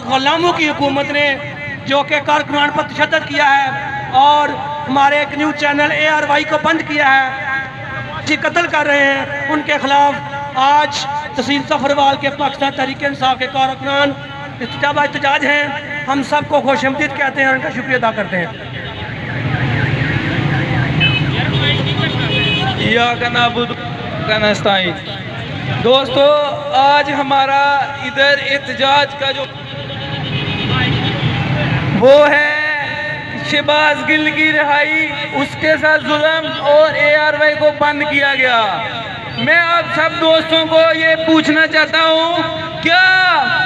गुलामों की हुकूमत ने जो कि कारकुनान पर तशद्दुद किया है और हमारे एक न्यूज़ चैनल ARY को बंद किया है, जी कत्ल कर रहे हैं, उनके खिलाफ आज तहसील सफरवाल के पाकिस्तान तहरीक इंसाफ के कारकुनान एहतजाज हैं। हम सबको खुशआमदीद कहते हैं और उनका शुक्रिया अदा करते हैं। दोस्तों, आज हमारा इधर एहतजाज का जो वो है शहबाज गिल की रिहाई, उसके साथ जुल्म और ARY को बंद किया गया। मैं आप सब दोस्तों को ये पूछना चाहता हूँ, क्या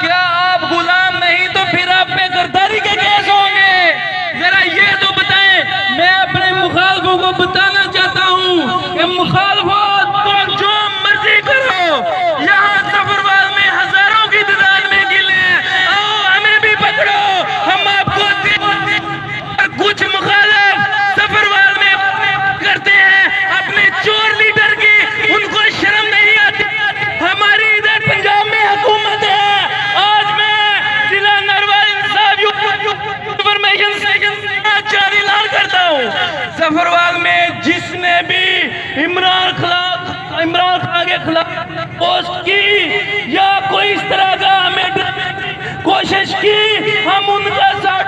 आप गुलाम नहीं तो फिर आप पे गिरफ्तारी के केस होंगे? जरा ये तो बताएं। मैं अपने मुखालफों को बताना चाहता हूँ कि मुखालफों तुम जो मर्जी करो, यहाँ सफरवाल में हजारों की तादाद में गिले हैं, आओ हमें भी पकड़ो, हम आपको कुछ मुखालिफ सफरवाल में करते हैं अपने चोर लीडर की, उनको शर्म नहीं आती। हमारी इधर पंजाब में हुकूमत है। आज मैं जिला नरवाल इंसाफ इंफॉर्मेशन जारी ऐलान करता हूँ, सफरवाल में जिसने भी इमरान खान के खिलाफ पोस्ट की या कोई इस तरह का हमें कोशिश की, हम उनका साथ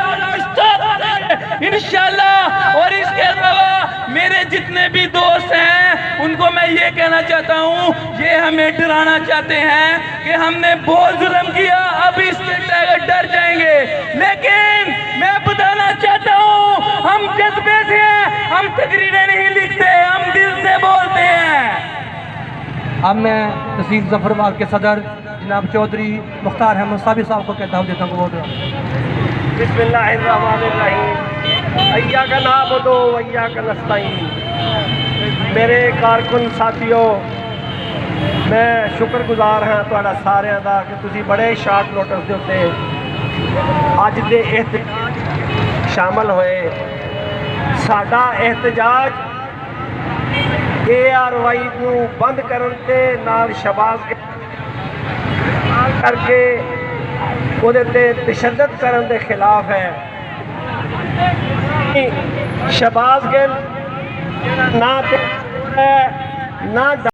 इंशाल्लाह। और इसके अलावा मेरे जितने भी दोस्त हैं उनको मैं ये कहना चाहता हूँ, ये हमें डराना चाहते हैं कि हमने बहुत जुल्म किया, अब इसके डर जाएंगे। लेकिन मैं बताना चाहता हूँ, हम जज्बे से हैं, हम तकरीरें नहीं लिखते, हम दिल से बोलते हैं। अब मैं तहसील जफरवाल के सदर जनाब चौधरी मुख्तार अहमद साबी साहब को कहता हूँ, देता हूँ। बिस्मिल्लाहिर्रहमानिर्रहीम, इय्याका नअबुदु व इय्याका नस्तईन। मेरे कारकुन साथियों, मैं शुक्रगुजार हाँ तुहाडा सारिਆਂ ਦਾ कि तुसी बड़े शार्ट नोटिस के उत्ते अज दे एहतजाज शामिल होए। साडा एहतजाज ARY को बंद करन ते नाल शहबाज करके ਉਹਦੇ ਤੇ तशद्दुद करन के खिलाफ है। शहबाज गिल ना